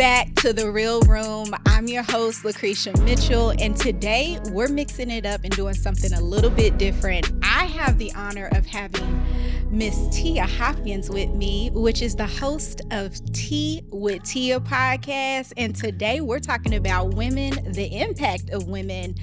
back to The Real Room. I'm your host, Lucretia Mitchell, and today we're mixing it up and doing something a little bit different. I have the honor of having Miss Tia Hopkins with me, which is the host of Tea with Tia podcast. And today we're talking about women, the impact of women,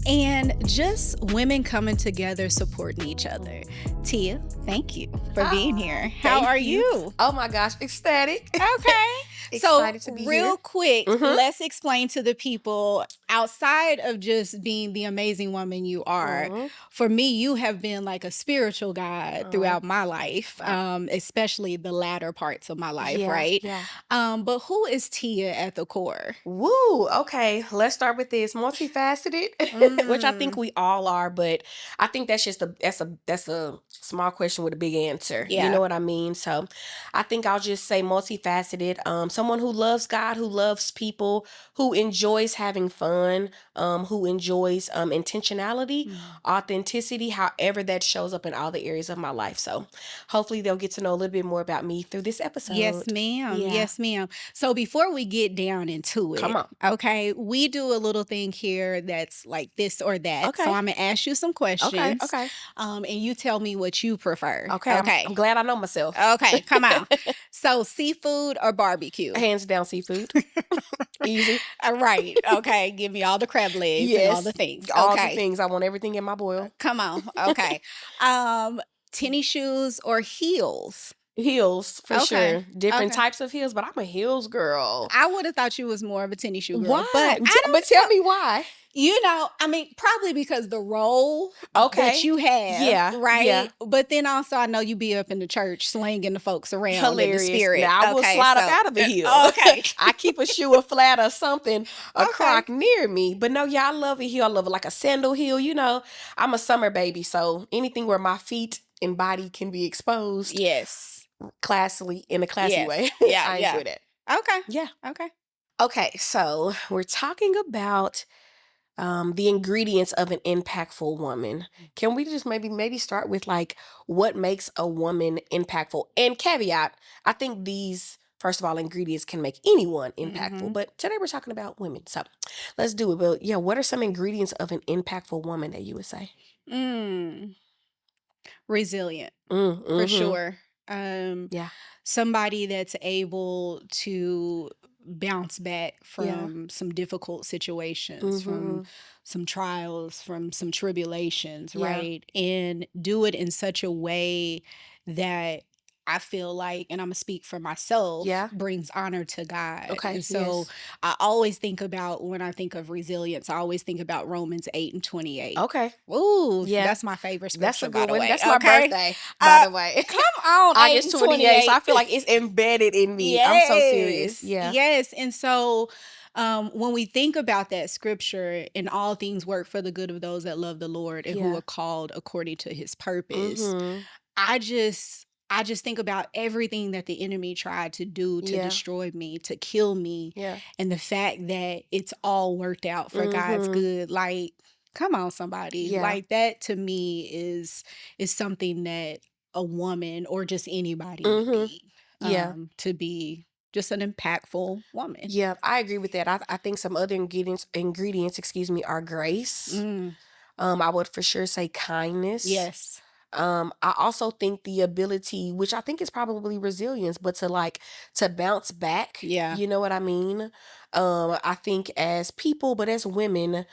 and just women coming together, supporting each other. Tia, thank you for being here. How are you? Oh my gosh, ecstatic. Okay. Excited to be real here. quick, let's explain to the people, outside of just being the amazing woman you are, for me, you have been like a spiritual guide throughout my life, especially the latter parts of my life, right? Yeah. But who is Tia at the core? Woo. Okay, let's start with this. Multifaceted, which I think we all are, but I think that's just that's a small question with a big answer. Yeah. You know what I mean? So I think I'll just say multifaceted. Someone who loves God, who loves people, who enjoys having fun, who enjoys intentionality, authenticity, however that shows up in all the areas of my life. So hopefully they'll get to know a little bit more about me through this episode. Yes, ma'am. Yeah. Yes, ma'am. So before we get down into it, Come on. okay, we do a little thing here that's like this or that. Okay. So I'm going to ask you some questions. Okay. And you tell me what you prefer. Okay. I'm glad I know myself. Okay, come on. So seafood or barbecue? Hands down, seafood. Easy. All right. Okay. Give me all the crab legs and all the things. All Okay. the things. I want everything in my boil. Come on. Okay. Tennis shoes or heels? Heels, for Okay. sure. Different Okay. types of heels, but I'm a heels girl. I would have thought you was more of a tennis shoe girl. Why? But Tell me why. you know, I mean, probably because the role Okay. that you have, Yeah, right? yeah. But then also, I know you be up in the church slinging the folks around Hilarious. in the spirit. Now, I will slide up out of a heel. Okay. I keep a shoe, a flat, or something, a Okay. crock near me. But no, yeah, I love a heel. I love it like a sandal heel. You know, I'm a summer baby, so anything where my feet and body can be exposed. Yes. Classily, in a classy Yes. way. Yeah, I yeah. enjoy that. Okay. Yeah. Okay. Okay, so we're talking about the ingredients of an impactful woman. Can we just maybe start with like what makes a woman impactful? And caveat, I think these, first of all, ingredients can make anyone impactful, but today we're talking about women. So let's do it. But yeah, what are some ingredients of an impactful woman that you would say? Resilient, for Mhm. sure. Yeah. Somebody that's able to bounce back from some difficult situations, from some trials, from some tribulations, Yeah. right? And do it in such a way that I feel like, and I'm gonna speak for myself, Yeah. brings honor to God. Okay, And so yes. I always think about, when I think of resilience, I always think about Romans 8:28. Okay. Ooh, Yeah. that's my favorite scripture, That's a by good the one. way. That's my Okay? birthday, by the way. Come on, August 28th. So I 8:28. feel like it's embedded in me. I'm so serious. Yeah. Yes. And so when we think about that scripture, and all things work for the good of those that love the Lord and who Yeah. are called according to his purpose, Mhm. I just think about everything that the enemy tried to do to Yeah. destroy me, to kill me, Yeah. and the fact that it's all worked out for God's good. Like, come on, somebody. Yeah. Like, that to me is something that a woman or just anybody would need, Yeah. to be just an impactful woman. Yeah, I agree with that. I think some other ingredients, are grace. I would for sure say kindness. Yes. I also think the ability, which I think is probably resilience, but to bounce back. Yeah. You know what I mean? I think as people, but as women,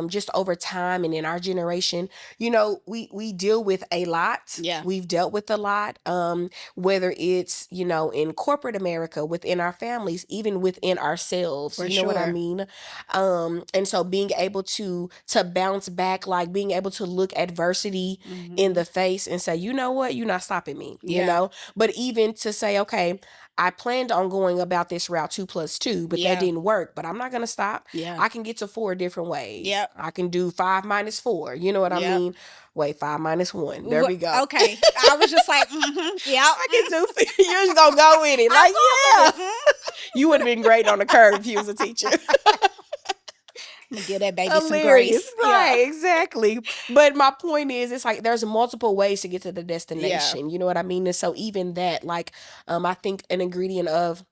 just over time and in our generation, you know, we deal with a lot. Yeah. We've dealt with a lot. Whether it's, you know, in corporate America, within our families, even within ourselves. For You know what I sure. mean? And so being able to bounce back, like being able to look adversity in the face and say, you know what, you're not stopping me, you Yeah. know? But even to say, okay, I planned on going about this route 2+2, but Yeah. that didn't work. But I'm not going to stop. Yeah. I can get to 4 different ways. Yep. I can do 5 minus 4. You know what I Yep. mean? Wait, 5 minus 1. There we go. Okay. I was just like, yeah. I can do. You're just gonna go with it, like yeah. You would have been great on the curve if you was a teacher. I'm gonna give that baby some Hilarious. grace. Right, exactly. But my point is, it's like there's multiple ways to get to the destination. You know what I mean? And so even that, like, I think an ingredient of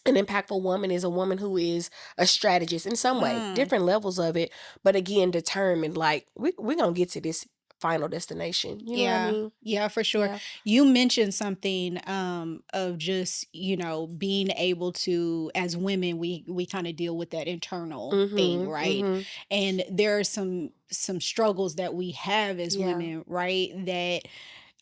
An impactful woman is a woman who is a strategist in some way, Mm. different levels of it, but again, determined, like, we're going to get to this final destination. You know what I Yeah. mean? Yeah, for sure. Yeah. You mentioned something of just, being able to, as women, we kind of deal with that internal thing, Mm-hmm. right? Mm-hmm. And there are some struggles that we have as Yeah. women, right? That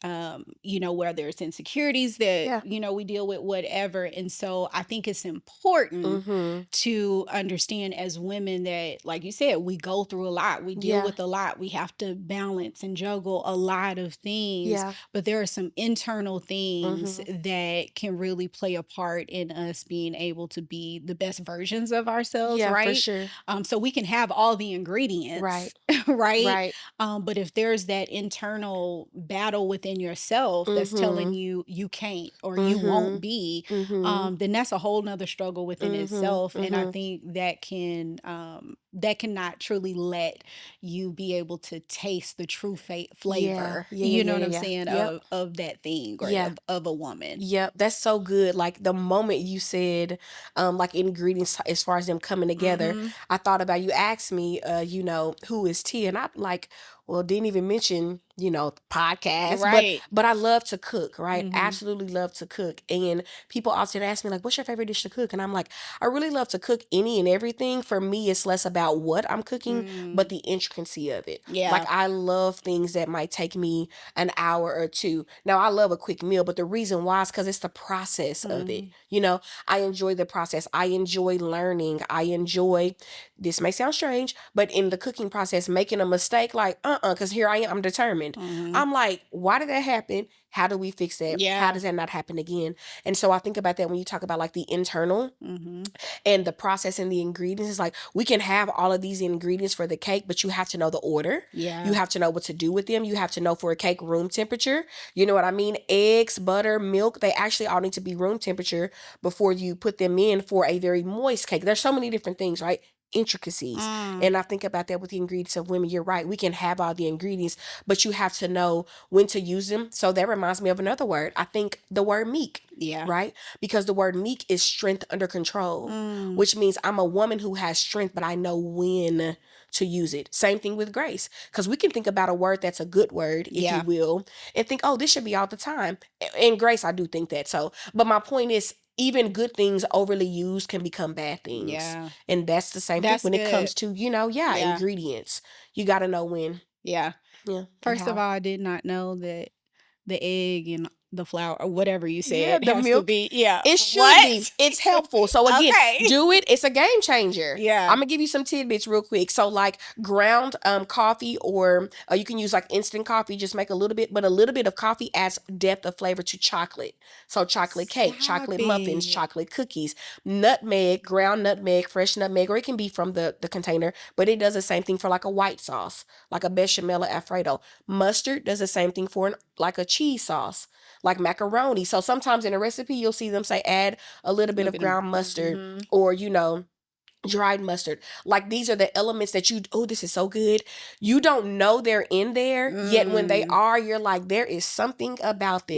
where there's insecurities that, Yeah. we deal with, whatever. And so I think it's important Mm-hmm. to understand as women that, like you said, we go through a lot, we deal Yeah. with a lot, we have to balance and juggle a lot of things, Yeah. but there are some internal things Mm-hmm. that can really play a part in us being able to be the best versions of ourselves, Yeah, for right? sure. So we can have all the ingredients, Right. right? Right. But if there's that internal battle within yourself that's telling Mm-hmm. you you can't or you Mm-hmm. won't be, Mm-hmm. then that's a whole nother struggle within Mm-hmm. itself. And I Mm-hmm. think that cannot truly let you be able to taste the true Yeah. flavor, Yeah. Yeah. you know Yeah. what Yeah. I'm Yeah. saying, Yep. of that thing or Yeah. of a woman. Yep, that's so good. Like the moment you said, like ingredients as far as them coming together, Mm-hmm. I thought about you asked me, who is Tia, and I'm like, well, didn't even mention, podcast, but Right. but I love to cook, right? Mm-hmm. Absolutely love to cook, and people often ask me like, what's your favorite dish to cook? And I'm like, I really love to cook any and everything. For me, it's less about what I'm cooking, but Mm. the intricacy of it. Like Yeah. I love things that might take me an hour or two. Now, I love a quick meal, but the reason why is because it's the process of it. Mm. I enjoy the process. I enjoy learning. I enjoy, this may sound strange, but in the cooking process, making a mistake, like, because here I am, I'm determined. Mm-hmm. I'm like, why did that happen? How do we fix that? How Yeah. does that not happen again? And so I think about that when you talk about like the internal Mm-hmm. and the process and the ingredients. It's like we can have all of these ingredients for the cake, but you have to know the order. You Yeah. have to know what to do with them. You have to know for a cake room temperature. You know what I mean? Eggs, butter, milk, they actually all need to be room temperature before you put them in for a very moist cake. There's so many different things, right? Intricacies. Mm. And I think about that with the ingredients of women. You're right. We can have all the ingredients, but you have to know when to use them. So that reminds me of another word. I think the word meek, Yeah. right? Because the word meek is strength under control, Mm. which means I'm a woman who has strength, but I know when to use it. Same thing with grace, because we can think about a word that's a good word, if you Yeah. will, and think, oh, this should be all the time. And grace, I do think that. So, but my point is, even good things overly used can become bad things. Yeah. And that's the same thing That's when it good. comes to, Yeah. ingredients. You got to know when, Yeah. and First of how. all, I did not know that the egg and the flour or whatever you Yeah, said the has to milk. be, yeah. It should be. What? It's helpful. So again, Okay. do it. It's a game changer. Yeah. I'm gonna give you some tidbits real quick. So like ground coffee, or you can use like instant coffee. Just make a little bit, but a little bit of coffee adds depth of flavor to chocolate. So chocolate cake, Stop chocolate muffins, it. chocolate cookies, nutmeg, ground nutmeg, fresh nutmeg, or it can be from the container. But it does the same thing for like a white sauce, like a bechamel or Alfredo. Mustard does the same thing for like a cheese sauce, like macaroni. So sometimes in a recipe, you'll see them say add a little A bit little of bit of, ground mustard, mm-hmm. or, dried mustard. Like these are the elements that oh, this is so good. You don't know they're in there, yet when they Mm. are, you're like, there is something about this.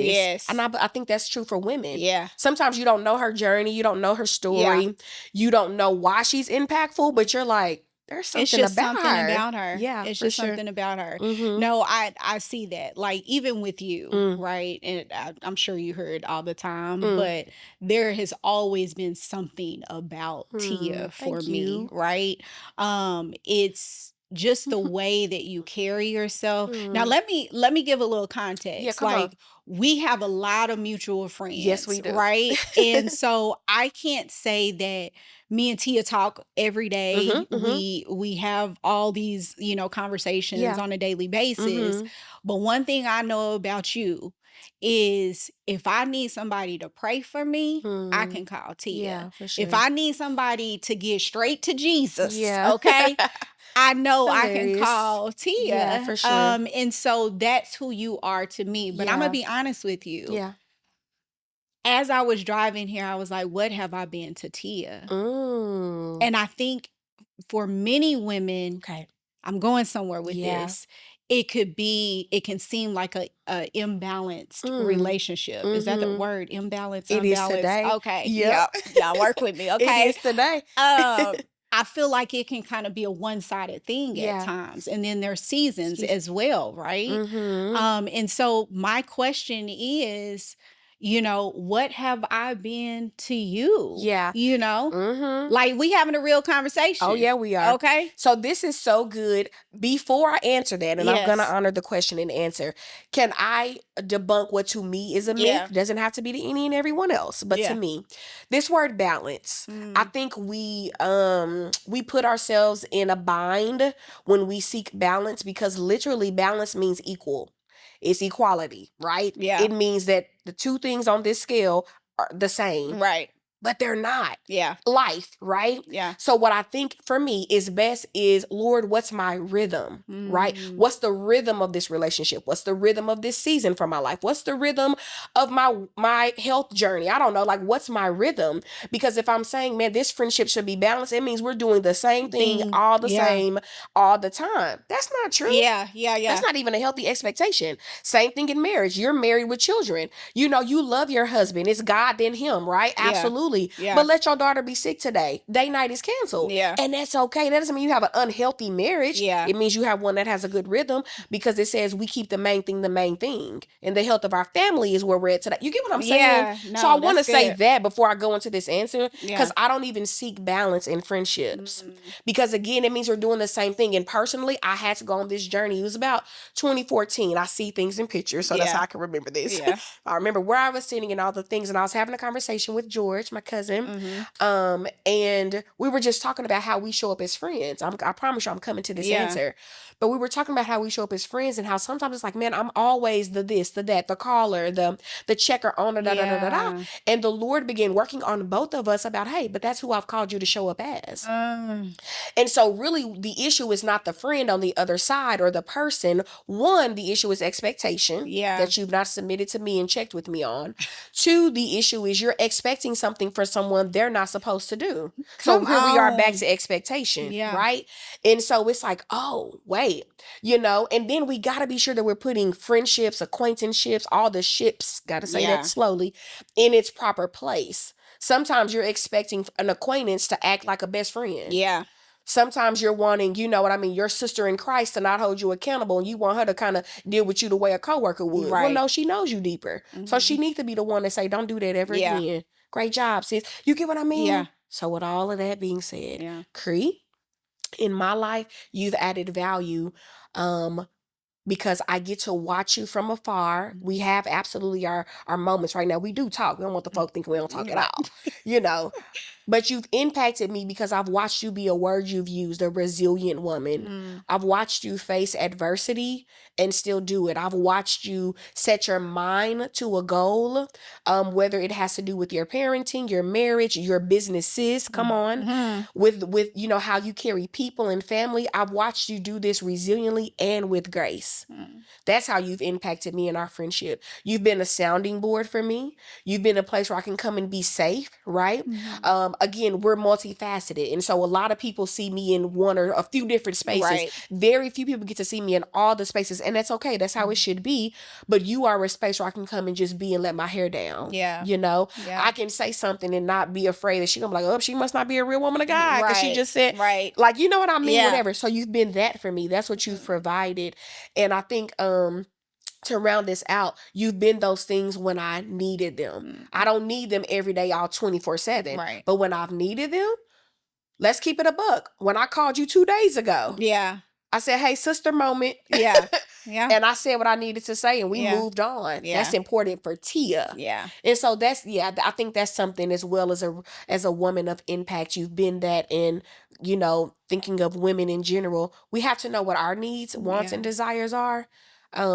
And Yes. I think that's true for women. Yeah. Sometimes you don't know her journey, you don't know her Yeah. story, you don't know why she's impactful, but you're like, there's It's something just about something her. about her. Yeah, It's for just sure. something about her. Mm-hmm. No, I see that. Like even with you, Mm, right? And I'm sure you heard all the time, mm, but there has always been something about Tia for thank me, you. right? It's just the way that you carry yourself. Now Mm. let me give a little Yeah, context. come on. Like we have a lot of mutual Yes, friends, we do. right? And so I can't say that me and Tia talk every day. Mm-hmm, mm-hmm. We have all these, conversations Yeah. on a daily basis. Mm-hmm. But one thing I know about you is if I need somebody to pray for me, I Mm. can call Tia. Yeah, for If sure. I need somebody to get straight to Jesus, Yeah. okay, I know I can Hilarious. call Yeah, Tia. for sure. And so that's who you are to me. But I'm gonna Yeah. be honest with you. Yeah. As I was driving here, I was like, what have I been to Tia? Mm. And I think for many women, Okay. I'm going somewhere with Yeah. this, it can seem like a imbalanced relationship. Is that the word? Imbalanced, It is unbalanced? today. Okay. Yep. Yeah. Y'all work with me. It Okay. is today. I feel like it can kind of be a one-sided thing at Yeah. times. And then there's seasons as well, right? Mm-hmm. And so my question is, what have I been to you? Yeah. Mm-hmm. Like we having a real Oh, conversation. yeah, we are. Okay. So this is so good. Before I answer that, and I'm going to Yes. honor the question and answer, can I debunk what to me is a Yeah. myth? Doesn't have to be to any and everyone else, but Yeah. to me, this word balance, I think we put ourselves in a bind when we seek balance, because literally balance means equal. It's equality, right? Yeah. It means that the two things on this scale are the same. Right. But they're not. Yeah. Life, right? Yeah. So what I think for me is best is, Lord, what's my rhythm, right? What's the rhythm of this relationship? What's the rhythm of this season for my life? What's the rhythm of my health journey? I don't know. Like, what's my rhythm? Because if I'm saying, man, this friendship should be balanced, it means we're doing the same thing all the same all the time. That's not true. Yeah. That's not even a healthy expectation. Same thing in marriage. You're married with children. You love your husband. It's God then him, right? Yeah. Absolutely. Yeah. But let your daughter be sick today. Day night is canceled. Yeah. And that's okay. That doesn't mean you have an unhealthy marriage. Yeah. It means you have one that has a good rhythm, because it says we keep the main thing the main thing. And the health of our family is where we're at today. You get what I'm saying? Yeah. No, so I want to that's say good. that before I go into this answer, because Yeah. I don't even seek balance in friendships. Because again, it means we're doing the same thing. And personally, I had to go on this journey. It was about 2014. I see things in pictures, so that's Yeah. how I can remember this. Yeah. I remember where I was sitting and all the things, and I was having a conversation with George, my cousin, and we were just talking about how we show up as friends. I promise you I'm coming to this Yeah. answer. But we were talking about how we show up as friends, and how sometimes it's like, man, I'm always the this, the that, the caller, the checker on, da da da da da. Yeah. And the Lord began working on both of us about, hey, but that's who I've called you to show up as. And so really the issue is not the friend on the other side or the person. One, the issue is expectation that you've not submitted to me and checked with me on. Two, the issue is you're expecting something for someone they're not supposed to do. So here we are back to expectation, right? And so it's like, oh, wait, and then we got to be sure that we're putting friendships, acquaintanceships, all the ships, got to say that slowly, in its proper place. Sometimes you're expecting an acquaintance to act like a best friend. Yeah. Sometimes you're wanting, your sister in Christ to not hold you accountable, and you want her to kind of deal with you the way a coworker would. Right. Well, no, she knows you deeper. So she needs to be the one to say, don't do that ever again. Great job, sis. You get what I mean? Yeah. So with all of that being said, Yeah. Cree, in my life, you've added value, because I get to watch you from afar. We have absolutely our moments right now. We do talk. We don't want the folk thinking we don't talk at all, But you've impacted me because I've watched you be a word you've used, a resilient woman. I've watched you face adversity and still do it. I've watched you set your mind to a goal, whether it has to do with your parenting, your marriage, your businesses, come on, with how you carry people and family. I've watched you do this resiliently and with grace. That's how you've impacted me in our friendship. You've been a sounding board for me. You've been a place where I can come and be safe, right? Again, we're multifaceted. And so a lot of people see me in one or a few different spaces. Right. Very few people get to see me in all the spaces. And that's okay. That's how it should be. But you are a space where I can come and just be and let my hair down. Yeah. I can say something and not be afraid that she's going to be like, oh, she must not be a real woman of God. Because she just said, like, you know what I mean? Whatever. So you've been that for me. That's what you've provided. And I think, to round this out, you've been those things when I needed them. I don't need them every day, all 24/7. Right. But when I've needed them, let's keep it a buck. When I called you 2 days ago, I said, hey, sister moment. Yeah. And I said what I needed to say, and we moved on. That's important for Tia. And so I think that's something, as well as a woman of impact. You've been that, and thinking of women in general, we have to know what our needs, wants, and desires are.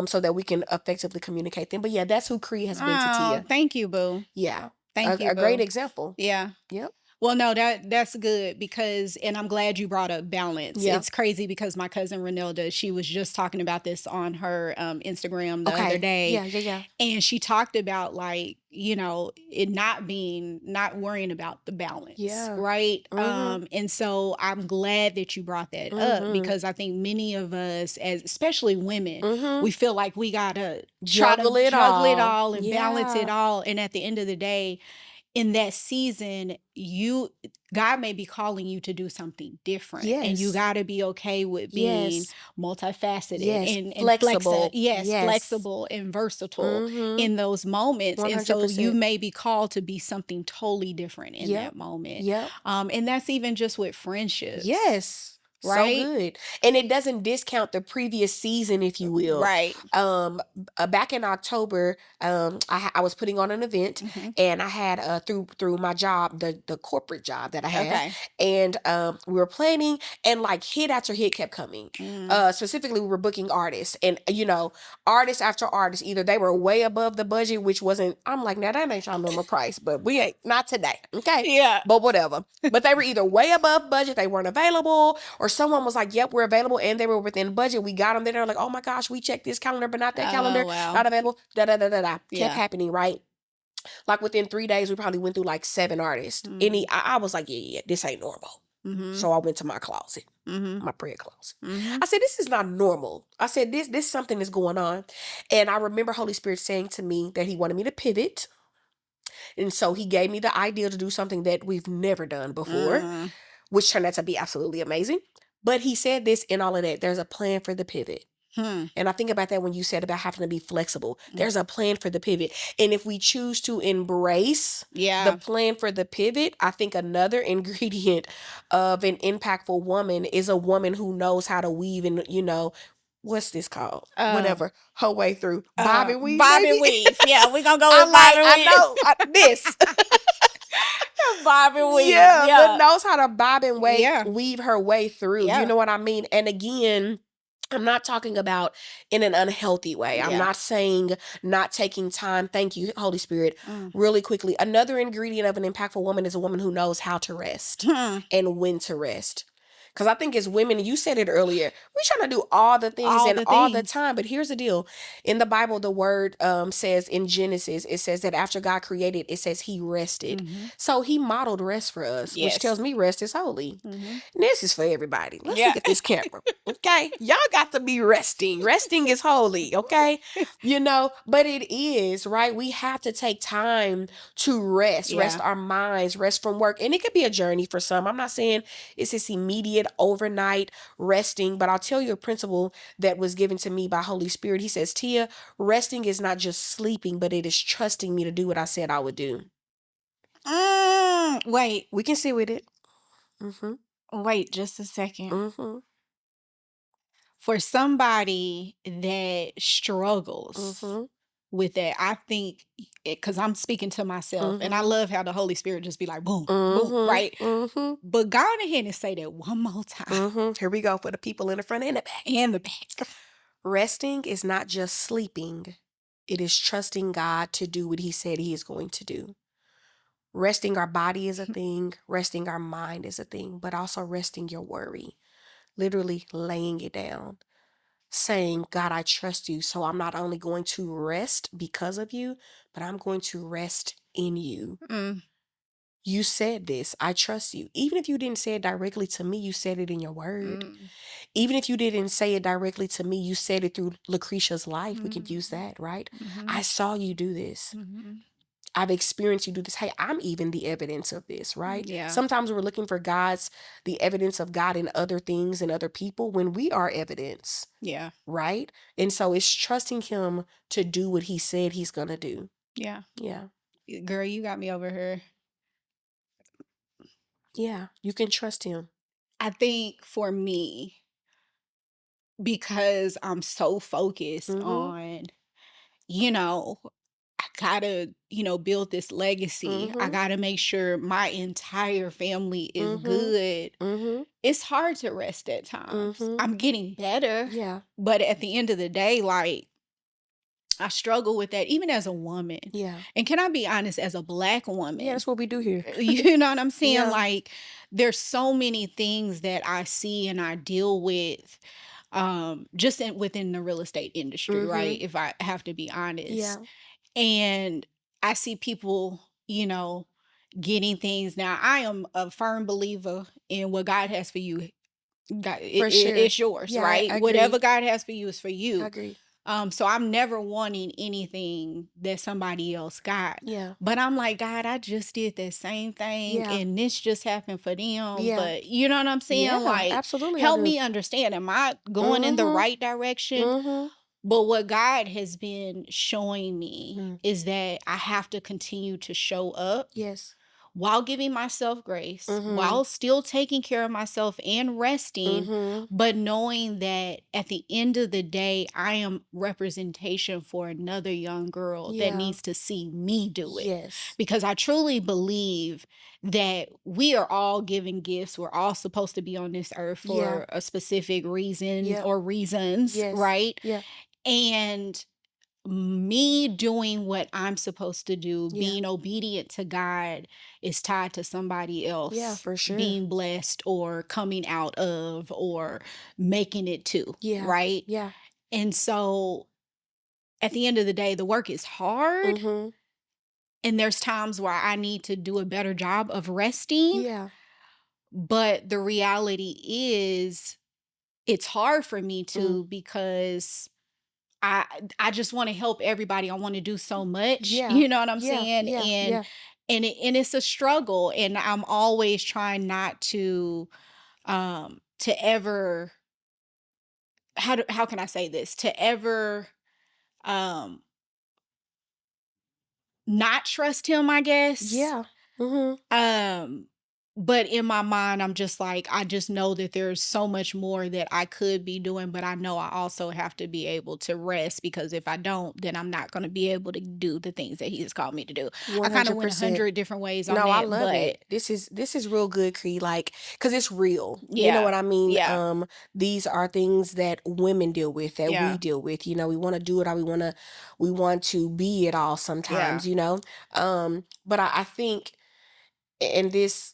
So that we can effectively communicate them. But that's who Cree has been to Tia. Thank you, boo. Yeah. Thank you, A boo. great example. Yeah. Yep. Well, no, that's good because, and I'm glad you brought up balance. Yeah. It's crazy because my cousin Renilda, she was just talking about this on her Instagram the other Okay. day, Yeah. and she talked about like, it not worrying about the balance, Yeah. right? Mm-hmm. And so I'm glad that you brought that up Mm-hmm. because I think many of us, as especially women, Mm-hmm. we feel like we gotta try to Juggle it juggle it all. all and balance it Yeah. all, and at the end of the day, in that season, God may be calling you to do something different, and you Yes. got to be okay with being Yes. multifaceted Yes. and Flexible. Yes. flexible and versatile Mm-hmm. in those moments. And so you 100%. may be called to be something totally different in Yep. that moment. Yep. And that's even just with friendships, Yes. So right? good. And it doesn't discount the previous season, if you will. Right. Back in October, I was putting on an event, Hmm. and I had through my job, the corporate job that I had, Okay. and we were planning, and like hit after hit kept coming. Mm. Specifically, we were booking artists, and artist after artist, either they were way above the budget, which wasn't. I'm like, now that ain't y'all normal price, but we ain't, not today, okay? Yeah. But whatever. But they were either way above budget, they weren't available, or someone was like, "Yep, we're available," and they were within budget. We got them there. They're like, "Oh my gosh, we checked this calendar, but not that Oh, calendar, wow. not available." Da da da da da. Kept Yeah. happening, right? Like within 3 days, we probably went through like 7 artists. Mm. I was like, yeah, this ain't normal. Mm-hmm. So I went to my closet, Mm-hmm. my prayer closet. Mm-hmm. I said, this is not normal. I said, this something is going on. And I remember Holy Spirit saying to me that he wanted me to pivot. And so he gave me the idea to do something that we've never done before, Mm. which turned out to be absolutely amazing. But he said this in all of that. There's a plan for the pivot. Hmm. And I think about that when you said about having to be flexible. Mm. There's a plan for the pivot. And if we choose to embrace the Yeah. plan for the pivot, I think another ingredient of an impactful woman is a woman who knows how to weave and, what's this called? Whatever. Her way through. Bob and weave, Bob baby. and weave. Yeah, we're gonna go I with Bob like, and I weave. know this. Bob and weave. Yeah, but Yeah. knows how to bob and Yeah. weave her way through. You Yeah. know what I mean? And again, I'm not talking about in an unhealthy way. I'm Yeah. not saying not taking time. Thank you, Holy Spirit. Mm. Really quickly, another ingredient of an impactful woman is a woman who knows how to rest Hmm. and when to rest. Because I think as women, you said it earlier, we're trying to do all the things All and the all the things. time. But here's the deal. In the Bible, the word says in Genesis, it says that after God created, it says he rested. Mm-hmm. So he modeled rest for us, which Yes. tells me rest is holy. Mm-hmm. And this is for everybody. Let's Yeah. look at this camera. Okay. Y'all got to be resting. Resting is holy. Okay. But it is, right? We have to take time to rest, rest Yeah. our minds, rest from work. And it could be a journey for some. I'm not saying it's this immediate overnight resting, but I'll tell you a principle that was given to me by Holy Spirit. He says, Tia, resting is not just sleeping, but it is trusting me to do what I said I would do. Wait. We can sit with it. Mm-hmm. Wait just a second. Mm-hmm. For somebody that struggles Mm-hmm. with that, I think, because I'm speaking to myself, and I Mm-hmm. love how the Holy Spirit just be like, boom, boom, Mm-hmm. right? Mm-hmm. But go on ahead and say that one more time. Mm-hmm. Here we go for the people in the front and the back. And the back. Resting is not just sleeping. It is trusting God to do what he said he is going to do. Resting our body is a thing. Resting our mind is a thing. But also resting your worry. Literally laying it down. Saying, God, I trust you. So I'm not only going to rest because of you, but I'm going to rest in you. Mm. You said this. I trust you. Even if you didn't say it directly to me, you said it in your word. Mm. Even if you didn't say it directly to me, you said it through Lucretia's life. We could use that, right? Mm-hmm. I saw you do this. Mm-hmm. I've experienced you do this. Hey, I'm even the evidence of this, right? Yeah. Sometimes we're looking for the evidence of God in other things and other people when we are evidence, Yeah. right? And so it's trusting him to do what he said he's going to do. Yeah. Yeah. Girl, you got me over here. Yeah. You can trust him. I think for me, because I'm so focused Mm-hmm. on, I gotta, build this legacy. I Mm-hmm. gotta make sure my entire family is Mm-hmm. good. Mm-hmm. It's hard to rest at times. Mm-hmm. I'm getting better, Yeah. but at the end of the day, like, I struggle with that even as a woman. Yeah. And can I be honest, as a Black woman? Yeah, that's what we do here. You know what I'm saying? Yeah. Like, there's so many things that I see and I deal with just within the real estate industry, right? If I have to be honest. Yeah. And I see people, getting things. Now, I am a firm believer in what God has for you. God, For sure. it's yours, Yeah, right? I agree. Whatever God has for you is for I you. agree. So I'm never wanting anything that somebody else got. Yeah. But I'm like, God, I just did that same thing Yeah. and this just happened for them. Yeah. But you know what I'm saying? Yeah, Like, absolutely. help me understand. Am I going in the right direction? But what God has been showing me is that I have to continue to show up. Yes. While giving myself grace, while still taking care of myself and resting, but knowing that at the end of the day, I am representation for another young girl that needs to see me do it. Yes. Because I truly believe that we are all given gifts. We're all supposed to be on this earth for a specific reason or reasons, right? Yeah. And me doing what I'm supposed to do, Yeah. being obedient to God, is tied to somebody else. Yeah, for sure. Being blessed or coming out of or making it to. Yeah. Right? Yeah. And so at the end of the day, the work is hard. And there's times where I need to do a better job of resting. Yeah. But the reality is, it's hard for me to because I just want to help everybody. I want to do so much. Yeah. You know what I'm Yeah. saying? Yeah. And it's a struggle. And I'm always trying not to ever, how can I say this? To ever not trust him, I guess. Yeah. But in my mind, I'm just like, I just know that there's so much more that I could be doing, but I know I also have to be able to rest, because if I don't, then I'm not going to be able to do the things that he has called me to do. 100%. I kind of went 100 different ways on that. No, I love it. This is real good, Cree. Like, because it's real. Yeah. You know what I mean? Yeah. These are things that women deal with, that we deal with. You know, we want to do it, or we want to be it all sometimes. You know, but I think, and this,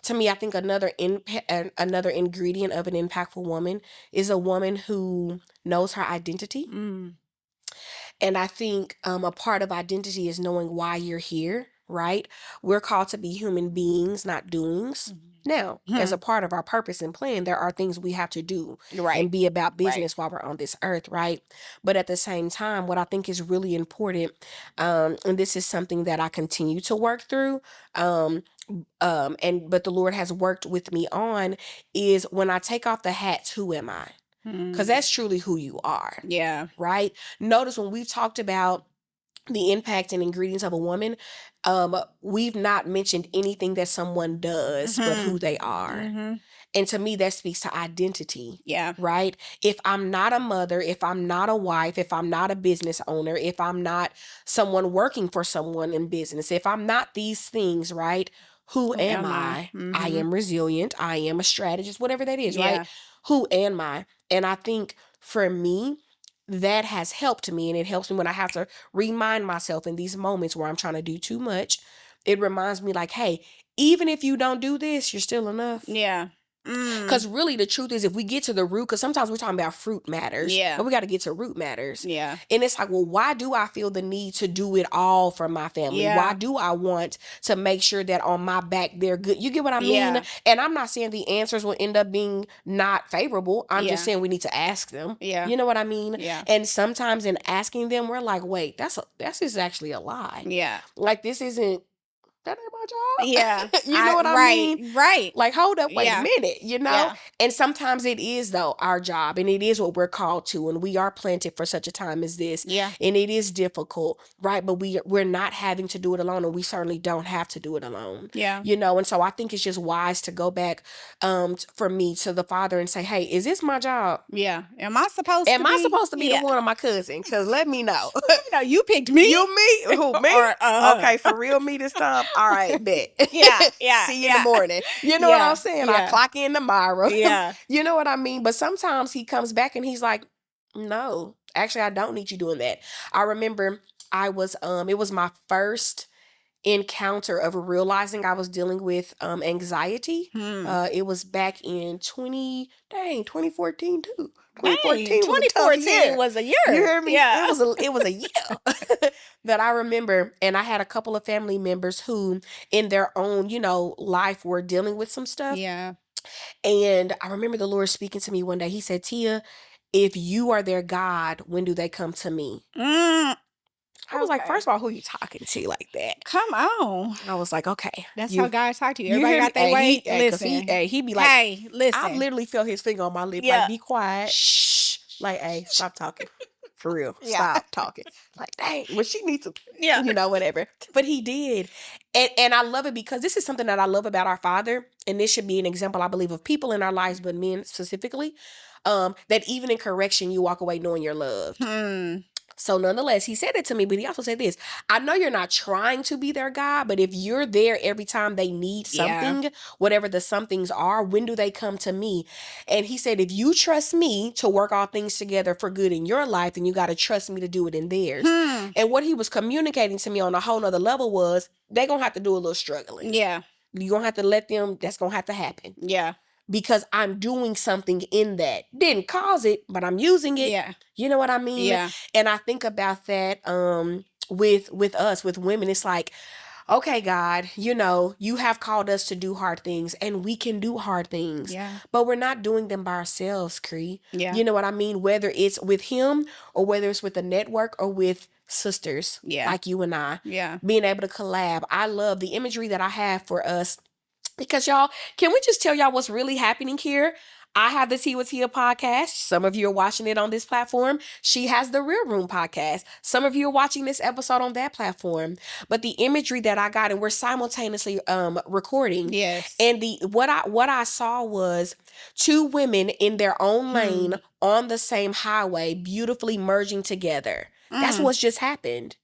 to me, I think another ingredient of an impactful woman is a woman who knows her identity. And I think a part of identity is knowing why you're here, right? We're called to be human beings, not doings. Now, as a part of our purpose and plan, there are things we have to do and be about business while we're on this earth, right? But at the same time, what I think is really important, and this is something that I continue to work through, but the Lord has worked with me on, is when I take off the hats, who am I? Because that's truly who you are. Yeah. Right? Notice when we've talked about the impact and ingredients of a woman, we've not mentioned anything that someone does, but who they are. And to me, that speaks to identity. Yeah. Right? If I'm not a mother, if I'm not a wife, if I'm not a business owner, if I'm not someone working for someone in business, if I'm not these things, right? Who am I? I am resilient. I am a strategist, whatever that is, right? Who am I? And I think for me, that has helped me, and it helps me when I have to remind myself in these moments where I'm trying to do too much. It reminds me, like, hey, even if you don't do this, you're still enough. Yeah. Because really the truth is, if we get to the root, because sometimes we're talking about fruit matters, but we got to get to root matters. Yeah. And it's like, well, why do I feel the need to do it all for my family? Yeah. Why do I want to make sure that on my back they're good? You get what I mean? Yeah. And I'm not saying the answers will end up being not favorable. I'm just saying we need to ask them. Yeah. You know what I mean? Yeah. And sometimes in asking them, we're like, wait, that's is actually a lie. Yeah. Like, this isn't, that ain't my job. Yeah. You know what I mean? Right. Like, hold up, wait Yeah. a minute, you know? Yeah. And sometimes it is, though, our job, and it is what we're called to, and we are planted for such a time as this. Yeah. And it is difficult, right? But we're not having to do it alone, and we certainly don't have to do it alone. Yeah. You know, and so I think it's just wise to go back for me to the Father and say, hey, is this my job? Yeah. Am I supposed to be the one of my cousins? Because let me know. No, you picked me. You, me? Who, me? Or, okay, for real, me this time? All right, bet. Yeah, yeah. See you in the morning. You know what I'm saying? Yeah. I clock in tomorrow. Yeah. You know what I mean? But sometimes he comes back and he's like, no. Actually, I don't need you doing that. I remember I was, it was my first encounter of realizing I was dealing with anxiety. It was back in 2014 too. Dang, 2014 was a tough 2014 year. was a year. You hear me? Yeah. It was a year that I remember. And I had a couple of family members who in their own, life were dealing with some stuff. Yeah. And I remember the Lord speaking to me one day. He said, Tia, if you are their God, when do they come to me? I was like, Okay. first of all, who you talking to like that? Come on. I was like, okay. That's how God talk to you. You Everybody hear me? got their way. Because Listen. he be like, hey, listen. I've literally felt his finger on my lip. Yeah. Like, be quiet. Shh. Like, hey, stop talking. For real. Yeah. Stop talking. Like, dang, well, she needs to, Yeah. whatever. But he did. And I love it because this is something that I love about our Father. And this should be an example, I believe, of people in our lives, but men specifically. That even in correction, you walk away knowing you're loved. So nonetheless, he said it to me, but he also said this. I know you're not trying to be their God, but if you're there every time they need something, whatever the somethings are, when do they come to me? And he said, if you trust me to work all things together for good in your life, then you got to trust me to do it in theirs. And what he was communicating to me on a whole nother level was they're going to have to do a little struggling. Yeah. You're going to have to let them, that's going to have to happen. Yeah. Because I'm doing something in that. Didn't cause it, but I'm using it. Yeah. You know what I mean? Yeah. And I think about that with us, with women. It's like, okay, God, you have called us to do hard things, and we can do hard things. Yeah. But we're not doing them by ourselves, Cree. Yeah. You know what I mean? Whether it's with him or whether it's with a network or with sisters like you and I. Yeah. Being able to collab. I love the imagery that I have for us. Because y'all, can we just tell y'all what's really happening here? I have the Tea with Tia podcast. Some of you are watching it on this platform. She has the Real Room podcast. Some of you are watching this episode on that platform. But the imagery that I got, and we're simultaneously recording. Yes. And what I saw was two women in their own lane on the same highway, beautifully merging together. That's what's just happened.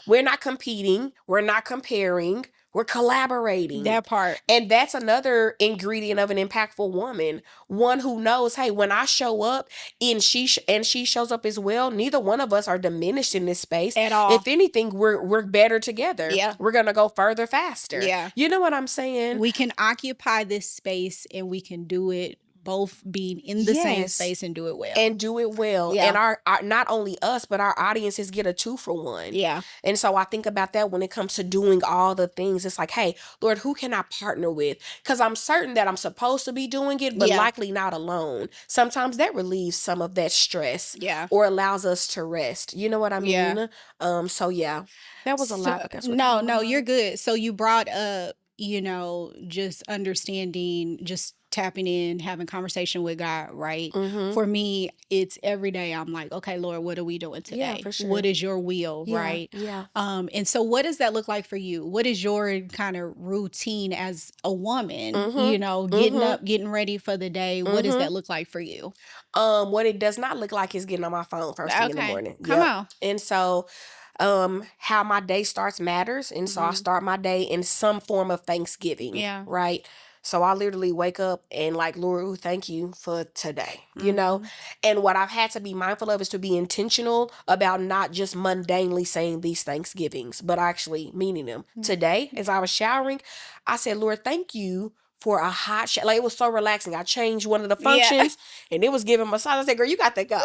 We're not competing. We're not comparing. We're collaborating. That part. And that's another ingredient of an impactful woman. One who knows, hey, when I show up and she shows up as well, neither one of us are diminished in this space. At all. If anything, we're better together. Yeah. We're going to go further faster. Yeah. You know what I'm saying? We can occupy this space and we can do it both being in the same space and do it well. And do it well. Yeah. And our not only us, but our audiences get a 2-for-1. Yeah. And so I think about that when it comes to doing all the things. It's like, hey, Lord, who can I partner with? Because I'm certain that I'm supposed to be doing it, but likely not alone. Sometimes that relieves some of that stress. Yeah. Or allows us to rest. You know what I mean? Yeah. So yeah. That was a lot. But that's what no, you're good. So you brought up, just understanding, just tapping in, having conversation with God, right? For me, it's every day. I'm like, okay, Lord, what are we doing today? Yeah, for sure. What is your will, right? Yeah. And so what does that look like for you? What is your kind of routine as a woman, getting up, getting ready for the day? What does that look like for you? What it does not look like is getting on my phone first thing in the morning. Come on. And so how my day starts matters. And so I start my day in some form of thanksgiving. Yeah. Right. So I literally wake up and like, Lord, thank you for today, And what I've had to be mindful of is to be intentional about not just mundanely saying these Thanksgivings, but actually meaning them. Today, as I was showering, I said, Lord, thank you for a hot shower. Like, it was so relaxing. I changed one of the functions and it was giving massage. I said, girl, you got that go.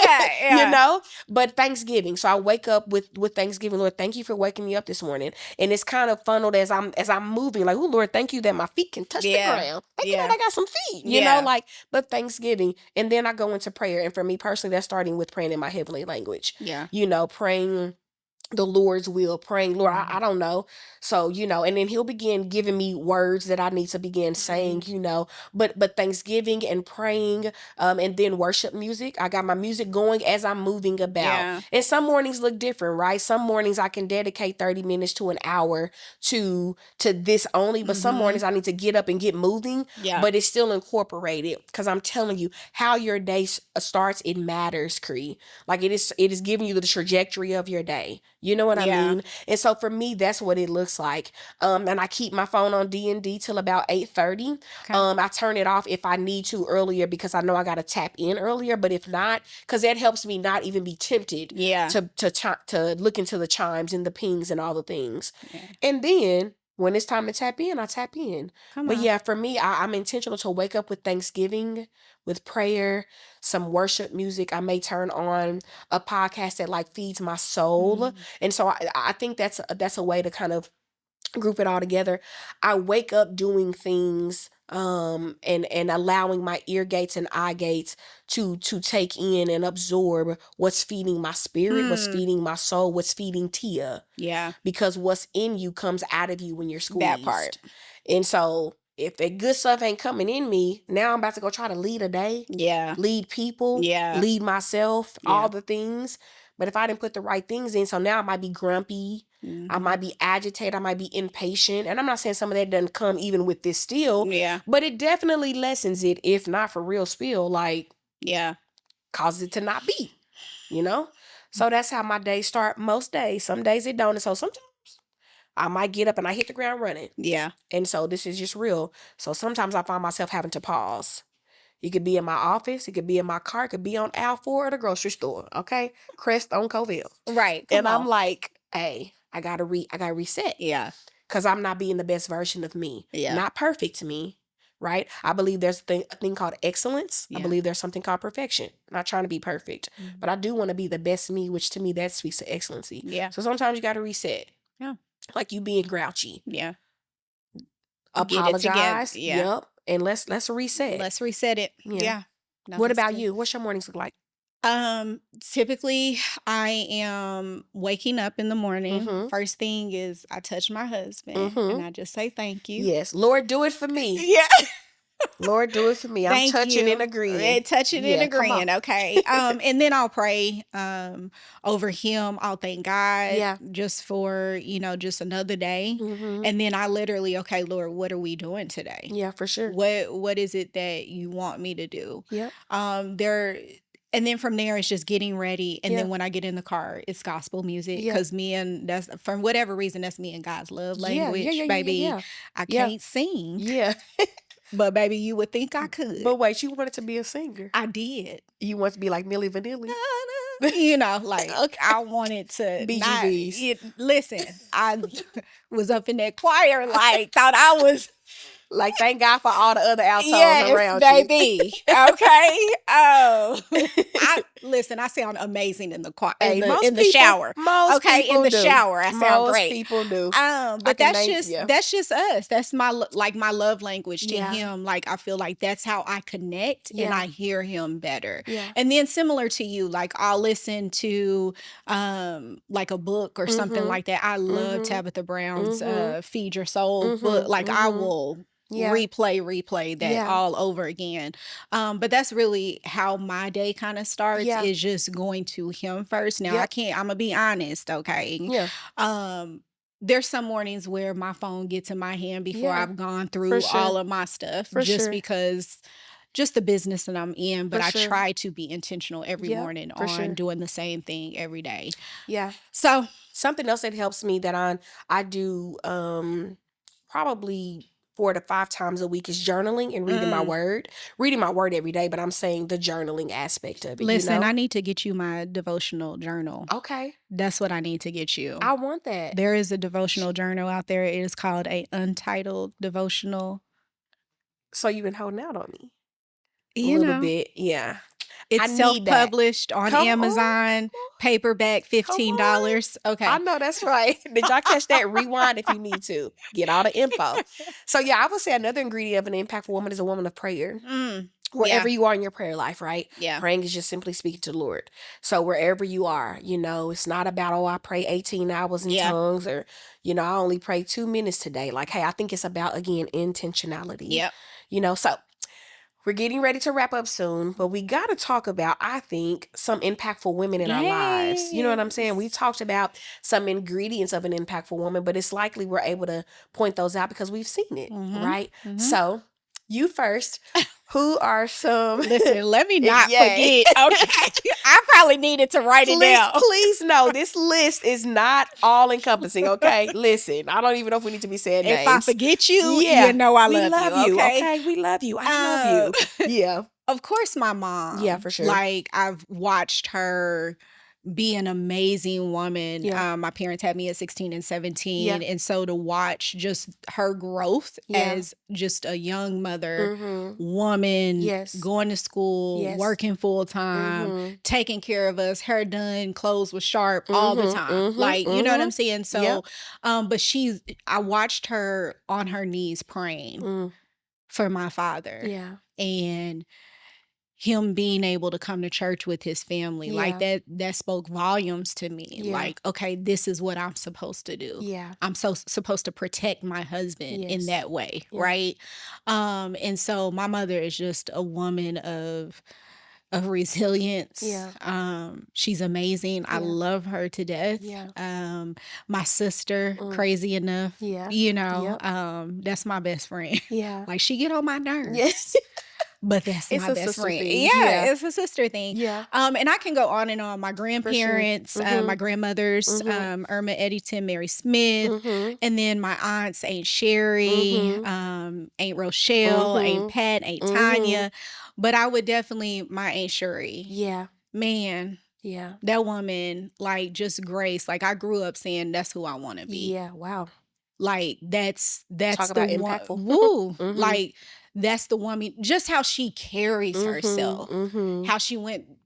Yeah. But Thanksgiving. So I wake up with Thanksgiving. Lord, thank you for waking me up this morning. And it's kind of funneled as I'm moving. Like, oh, Lord, thank you that my feet can touch the ground. Thank you that I got some feet. But Thanksgiving. And then I go into prayer. And for me personally, that's starting with praying in my heavenly language. Yeah. Praying the Lord's will, praying, Lord, I don't know. So, and then he'll begin giving me words that I need to begin saying, but Thanksgiving and praying, and then worship music. I got my music going as I'm moving about. Yeah. And some mornings look different, right? Some mornings I can dedicate 30 minutes to an hour to this only, but some mornings I need to get up and get moving, but it's still incorporated. Because I'm telling you, how your day starts, it matters, Cree. Like it is giving you the trajectory of your day. You know what I Yeah. mean? And so for me, that's what it looks like. And I keep my phone on D&D till about 8:30. Okay. I turn it off if I need to earlier because I know I got to tap in earlier. But if not, because that helps me not even be tempted Yeah. to look into the chimes and the pings and all the things. Yeah. And then when it's time to tap in, I tap in. Come But on. yeah, for me, I'm intentional to wake up with Thanksgiving, with prayer, some worship music. I may turn on a podcast that like feeds my soul. And so I think that's a way to kind of group it all together. I wake up doing things and allowing my ear gates and eye gates to take in and absorb what's feeding my spirit, what's feeding my soul, what's feeding Tia. Yeah. Because what's in you comes out of you when you're squeezed. That part. And so if that good stuff ain't coming in me, now I'm about to go try to lead a day. Yeah. Lead people. Yeah. Lead myself. Yeah. All the things. But if I didn't put the right things in, so now I might be grumpy. I might be agitated. I might be impatient. And I'm not saying some of that doesn't come even with this still. Yeah. But it definitely lessens it, if not for real spill, like, yeah, causes it to not be, you know? So that's how my days start most days. Some days it don't. And so sometimes I might get up and I hit the ground running. Yeah. And so this is just real. So sometimes I find myself having to pause. It could be in my office. It could be in my car. It could be on aisle 4 at the grocery store. Okay. Crest on Coville. Right. And I'm like, hey, I gotta reset. Yeah. Because I'm not being the best version of me. Yeah. Not perfect to me. Right? I believe there's a thing called excellence. Yeah. I believe there's something called perfection. I'm not trying to be perfect. But I do want to be the best me, which to me that speaks to excellency. Yeah. So sometimes you gotta reset. Yeah. Like you being grouchy. Yeah. Apologize. Yeah. Yep. And let's reset. Let's reset it. Yeah. No, What that's about good. you? What's your mornings look like? Typically I am waking up in the morning. Mhm. First thing is I touch my husband Mhm. and I just say thank you. Yes. Lord, do it for me. Yeah. Lord, do it for me. I'm Thank touching you. and agreeing. Touching and Yeah, come agreeing. on. Okay. And then I'll pray over him. I'll thank God Yeah. just for, just another day. Mhm. And then I literally, okay, Lord, what are we doing today? Yeah, for sure. What is it that you want me to do? Yep. And then from there, it's just getting ready. And Yeah. then when I get in the car, it's gospel music. Yeah. Because that's, for whatever reason, that's me and God's love Yeah, language. Baby, yeah. I Yeah. can't sing. Yeah. But baby, you would think I could. But wait, you wanted to be a singer. I did. You want to be like Milli Vanilli? Like, Okay. I wanted to BGVs. listen, I was up in that choir, like, thought I was... Like, thank God for all the other altos around baby. Okay. Oh, listen. I sound amazing in the choir, Hey, in the shower. Most Okay, people in the do. shower, I sound Most great. people do. But that's just us. That's my love language to Yeah. him. Like, I feel like that's how I connect and Yeah. I hear him better. Yeah. And then similar to you, like I'll listen to like a book or something Mhm. like that. I love Mhm. Tabitha Brown's Mhm. Feed Your Soul Mhm. book. Like I Mhm. will Yeah. replay that Yeah. all over again. But that's really how my day kind of starts, Yeah. is just going to him first. Now Yep. I'm gonna be honest, okay? Yeah. There's some mornings where my phone gets in my hand before Yeah. I've gone For through sure. all of my stuff, For just sure. because just the business that I'm in. But For I sure. try to be intentional every Yep, morning for on sure. doing the same thing every day. Yeah. So Something else that helps me that I do probably 4 to 5 times a week is journaling and reading my word. Reading my word every day, but I'm saying the journaling aspect of it. listen, you know? I need to get you my devotional journal. Okay. That's what I need to get you. I want that. There is a devotional journal out there. It is called a Untitled Devotional. So you've been holding out on me a You little know, bit. Yeah. I it's need self-published on Come on, Amazon, paperback, $15. Okay. I know that's right. Did y'all catch that? Rewind if you need to. Get all the info. So yeah, I would say another ingredient of an impactful woman is a woman of prayer. Wherever you are in your prayer life, right? Yeah. Praying is just simply speaking to the Lord. So wherever you are, it's not about, I pray 18 hours in tongues, or, I only pray 2 minutes today. Like, hey, I think it's about, again, intentionality. Yep. So we're getting ready to wrap up soon, but we got to talk about, I think, some impactful women in our lives. You know what I'm saying? We talked about some ingredients of an impactful woman, but it's likely we're able to point those out because we've seen it, right? So you first, Who are some? Listen, let me not Yay. forget. Okay. I probably needed to write it down. Please know this list is not all encompassing, okay? Listen, I don't even know if we need to be saying names. If I forget you, you know I love you, okay? We love you. I love you. Yeah. Of course, my mom. Yeah, for sure. Like, I've watched her be an amazing woman. Yeah. My parents had me at 16 and 17. Yeah. And so to watch just her growth as just a young mother, woman, going to school, working full time, taking care of us, hair done, clothes was sharp all the time. Like, you know what I'm saying? So, but I watched her on her knees praying for my father. Yeah. And him being able to come to church with his family, like that spoke volumes to me. Like, okay, this is what I'm supposed to do. Yeah. I'm supposed to protect my husband in that way, right? And so my mother is just a woman of resilience. She's amazing. I love her to death. My sister, crazy enough, you know, that's my best friend. Like, she get on my nerves. But that's my best friend. It's a sister thing. And I can go on and on. My grandparents, my grandmothers, Irma Eddington, Mary Smith, and then my aunts, Aunt Sherry, Aunt Rochelle, Aunt Pat, Aunt Tanya. But I would definitely, my Aunt Shuri. Man. That woman, like, just grace. Like, I grew up saying that's who I want to be. Wow. Like, that's Talk about impactful. Woo. Like, that's the woman, just how she carries herself, how she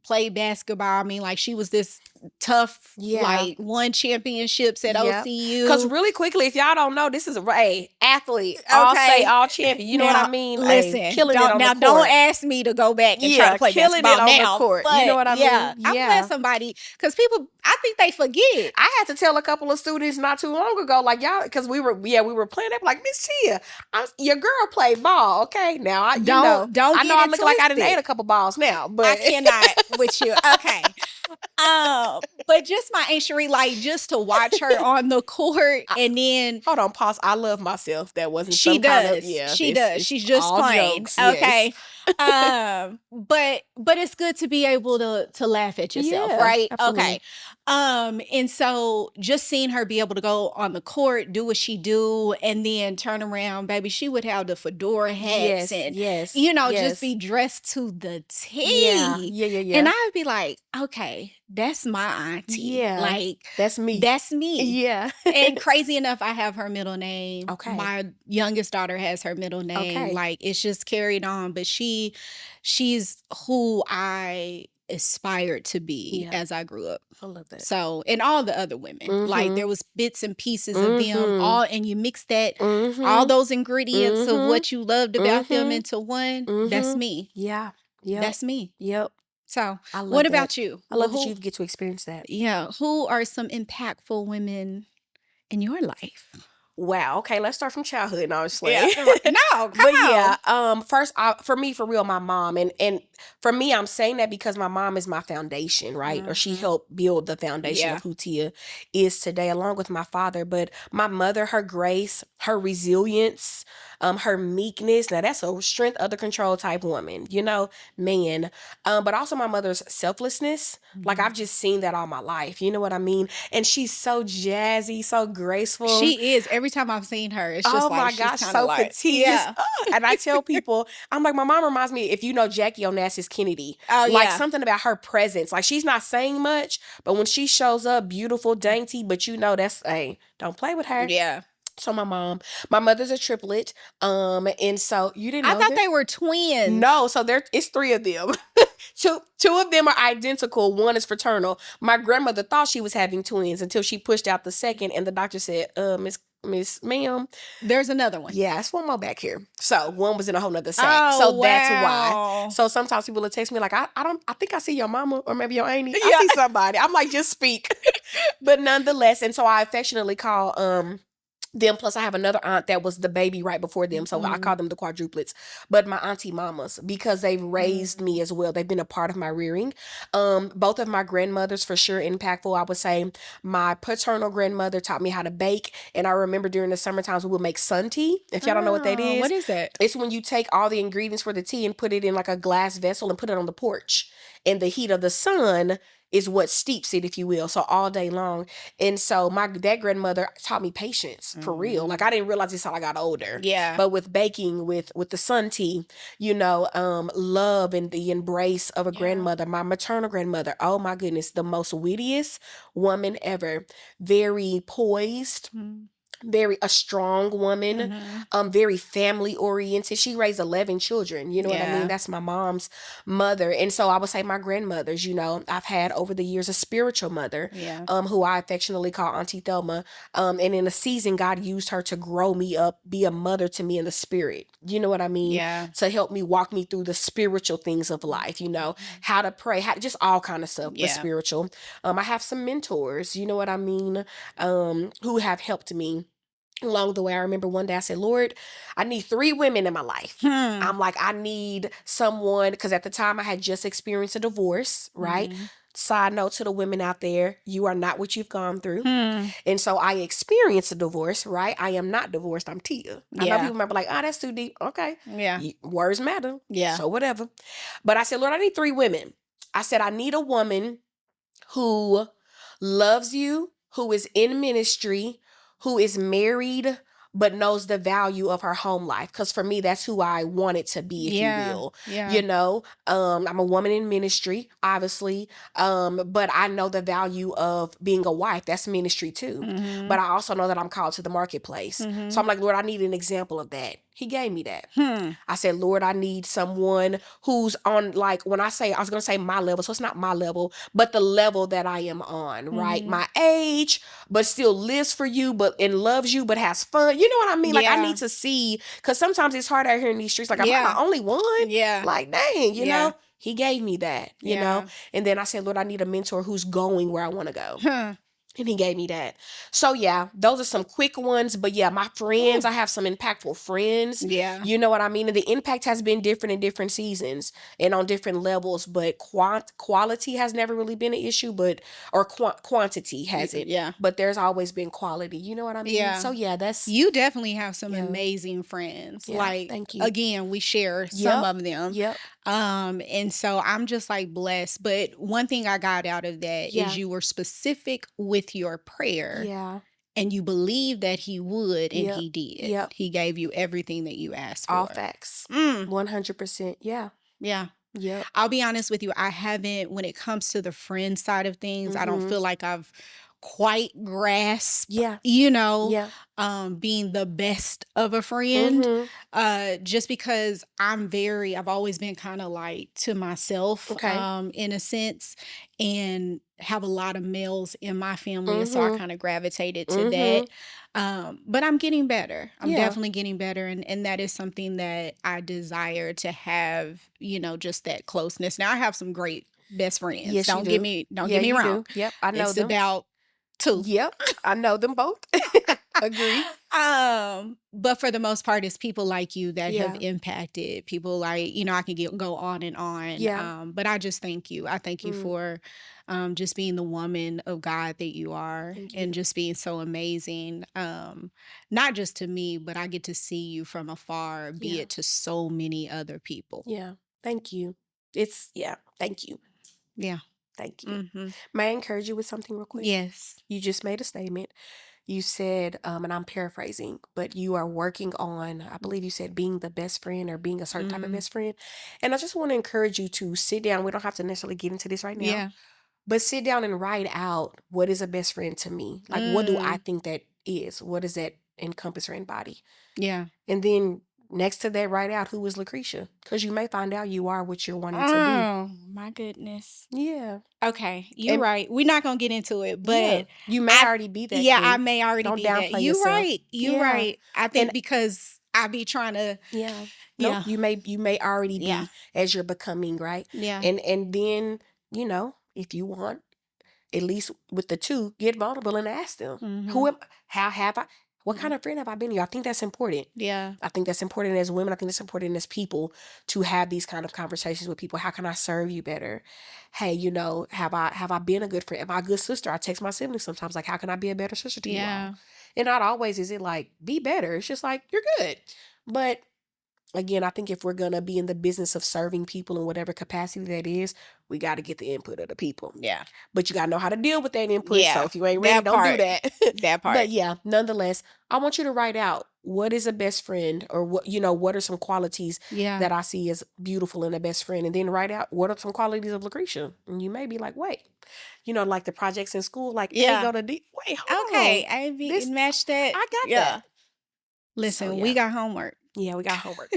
played basketball. I mean, like, she was this tough, like, won championships at OCU. Because really quickly, if y'all don't know, this is a athlete, all state, all champion. You know what I mean? Listen, killing it on the court. Don't ask me to go back and try to play basketball on now. The court. But, you know what I mean? I'm glad somebody, because people, I think they forget. I had to tell a couple of students not too long ago, like, y'all, because we were playing. They were like, Miss Tia, your girl played ball, okay? Now I know I look like I done ate a couple balls now, but I cannot with you. Okay. But just my Aunt Cherie, like, just to watch her on the court, and then hold on, pause. I love myself. That wasn't she some does. Kind of, she does. She's just playing. Jokes, okay. But it's good to be able to laugh at yourself, right? Absolutely. Okay. And so just seeing her be able to go on the court, do what she do, and then turn around, baby, she would have the fedora hats and you know, just be dressed to the T. Yeah. And I'd be like, okay, that's my auntie. Yeah. Like, that's me. That's me. Yeah. And crazy enough, I have her middle name. Okay. My youngest daughter has her middle name. Okay. Like, it's just carried on. But she's who I aspired to be as I grew up. I love that. So, and all the other women, like, there was bits and pieces of them all, and you mix that, all those ingredients of what you loved about them into one. That's me. Yeah. That's me. Yep. So, I love what that. about you? I love that you get to experience that. Yeah. Who are some impactful women in your life? Wow. Okay, let's start from childhood. No, just No, come on. First, for me, for real, my mom, and for me, I'm saying that because my mom is my foundation, right? Or she helped build the foundation of who Tia is today, along with my father. But my mother, her grace, her resilience, her meekness. Now that's a strength under control type woman, you know, man. But also my mother's selflessness. Like, I've just seen that all my life. You know what I mean? And she's so jazzy, so graceful. She is. Every time I've seen her, it's just my gosh, so like, petite. And I tell people, I'm like, my mom reminds me, if you know Jackie Onassis Kennedy, like something about her presence. Like, she's not saying much, but when she shows up, beautiful, dainty, but you know that's don't play with her. Yeah. So my mother's a triplet. And so you didn't know I thought they were twins. No, so it's three of them. Two of them are identical. One is fraternal. My grandmother thought she was having twins until she pushed out the second, and the doctor said, Miss ma'am, there's another one. Yeah, it's one more back here. So one was in a whole nother sack. So that's why. So sometimes people will text me like, I think I see your mama or maybe your auntie. I see somebody. I'm like, just speak. But nonetheless, and so I affectionately call them, plus I have another aunt that was the baby right before them, so I call them the quadruplets. But my auntie mamas, because they've raised me as well, they've been a part of my rearing. Both of my grandmothers for sure impactful. I would say my paternal grandmother taught me how to bake, and I remember during the summer times we would make sun tea. If y'all don't know what that is, What is that? it's when you take all the ingredients for the tea and put it in like a glass vessel and put it on the porch, and the heat of the sun is what steeps it, if you will, so all day long. And so that grandmother taught me patience for real. Like I didn't realize this until I got older. Yeah. But with baking, with the sun tea, love and the embrace of a grandmother, my maternal grandmother, oh my goodness, the most wittiest woman ever. Very poised. Very a strong woman, very family oriented. She raised 11 children. You know what I mean? That's my mom's mother. And so I would say my grandmothers, I've had over the years a spiritual mother, who I affectionately call Auntie Thelma. And in a season, God used her to grow me up, be a mother to me in the spirit. You know what I mean? Yeah. To help me walk me through the spiritual things of life, how to pray, just all kind of stuff, but spiritual. I have some mentors, you know what I mean? Who have helped me along the way. I remember one day I said, Lord, I need 3 women in my life. I'm like, I need someone, because at the time I had just experienced a divorce, right? Side note to the women out there, you are not what you've gone through. And so I experienced a divorce, right? I am not divorced. I'm Tia. I know people might be like, oh, that's too deep. Okay. Yeah. Words matter. Yeah. So whatever. But I said, Lord, I need 3 women. I said, I need a woman who loves you, who is in ministry, who is married, but knows the value of her home life. Because for me, that's who I want it to be, if you will. Yeah. I'm a woman in ministry, obviously, but I know the value of being a wife. That's ministry too. But I also know that I'm called to the marketplace. So I'm like, Lord, I need an example of that. He gave me that. I said, Lord, I need someone who's on, like, when I was going to say my level, so it's not my level, but the level that I am on, right? My age, but still lives for you, and loves you, but has fun. You know what I mean? Like, I need to see, because sometimes it's hard out here in these streets. Like, am I the only one? Yeah. Like, dang, you know? He gave me that, you know? And then I said, Lord, I need a mentor who's going where I want to go. And he gave me that. So yeah, those are some quick ones. But yeah, my friends, I have some impactful friends. Yeah. You know what I mean? And the impact has been different in different seasons and on different levels. But quality has never really been an issue, or quantity hasn't. Yeah. But there's always been quality. You know what I mean? Yeah. So yeah, you definitely have some amazing friends. Yeah, like, thank you. Again, we share some of them. Yep. And so I'm just like blessed. But one thing I got out of that is you were specific with your prayer. Yeah. And you believed that he would, and he did. Yep. He gave you everything that you asked for. All facts. 100%. Yeah. Yeah. Yep. I'll be honest with you. I haven't, when it comes to the friend side of things, I don't feel like I've quite grasped, being the best of a friend. Just because I've always been kind of like to myself, in a sense, and have a lot of males in my family. And so I kind of gravitated to that. But I'm getting better. I'm definitely getting better. And that is something that I desire to have, just that closeness. Now I have some great best friends. Yes, don't get me wrong. Yep. I know it's them. about 2. Yep. I know them both. Agree. But for the most part, it's people like you that have impacted people like, I can go on and on. Yeah. But I just thank you. I thank you for just being the woman of God that you are, and just being so amazing. Not just to me, but I get to see you from afar, be it to so many other people. Yeah. Thank you. Thank you. Yeah. Thank you. May I encourage you with something real quick? Yes. You just made a statement. You said, and I'm paraphrasing, but you are working on, I believe you said, being the best friend or being a certain type of best friend. And I just want to encourage you to sit down. We don't have to necessarily get into this right now. Yeah. But sit down and write out, what is a best friend to me? Like, what do I think that is? What does that encompass or embody? Yeah. And then next to that, write out, who is Lucretia? Because you may find out you are what you're wanting to Oh, my goodness. be. Yeah. Okay. You're right. We're not going to get into it, but you may already be that. Yeah, too. I may already Don't be downplay that. You're yourself. right. You're right. I think because I be trying to. Yeah. No, you may already be as you're becoming, right? Yeah. And then, if you want, at least with the 2, get vulnerable and ask them, What kind of friend have I been to you? I think that's important. Yeah. I think that's important as women. I think that's important as people to have these kind of conversations with people. How can I serve you better? Hey, have I been a good friend? Am I a good sister? I text my siblings sometimes, like, how can I be a better sister to you all? And not always is it like, be better. It's just like, you're good. But again, I think if we're going to be in the business of serving people in whatever capacity that is, we got to get the input of the people. Yeah. But you got to know how to deal with that input. Yeah. So if you ain't ready, don't do that. That part. But yeah, nonetheless, I want you to write out what is a best friend, or what are some qualities that I see as beautiful in a best friend. And then write out what are some qualities of Lucretia. And you may be like, wait, like the projects in school, like, Yeah. go to D. Wait, hold Okay. on. I matched that. I got Yeah. that. Listen, So, yeah. we got homework. Yeah, we got homework.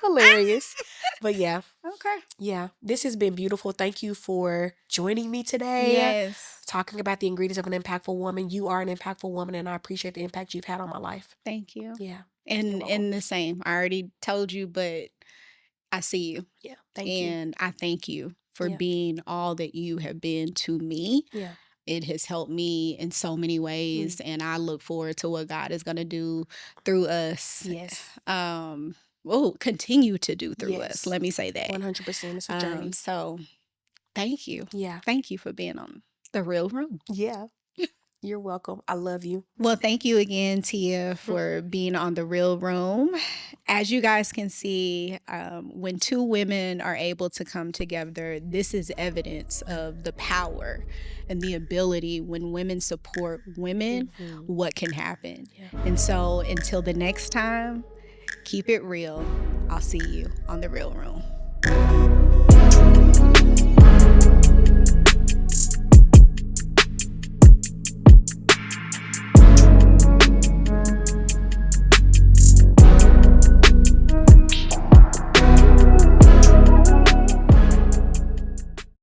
Hilarious. But yeah. Okay. Yeah. This has been beautiful. Thank you for joining me today. Yes. Talking about the ingredients of an impactful woman. You are an impactful woman, and I appreciate the impact you've had on my life. Thank you. Yeah. And the same. I already told you, but I see you. Yeah. Thank you. And I thank you for Yeah. being all that you have been to me. Yeah. It has helped me in so many ways, and I look forward to what God is going to do through us. Yes. Continue to do through us. Let me say that. 100%. It's a journey. So thank you. Yeah. Thank you for being on The Real Room. Yeah. You're welcome. I love you. Well, thank you again, Tia, for being on The Real Room. As you guys can see, when two women are able to come together, this is evidence of the power and the ability when women support women, what can happen. Yeah. And so until the next time, keep it real. I'll see you on The Real Room.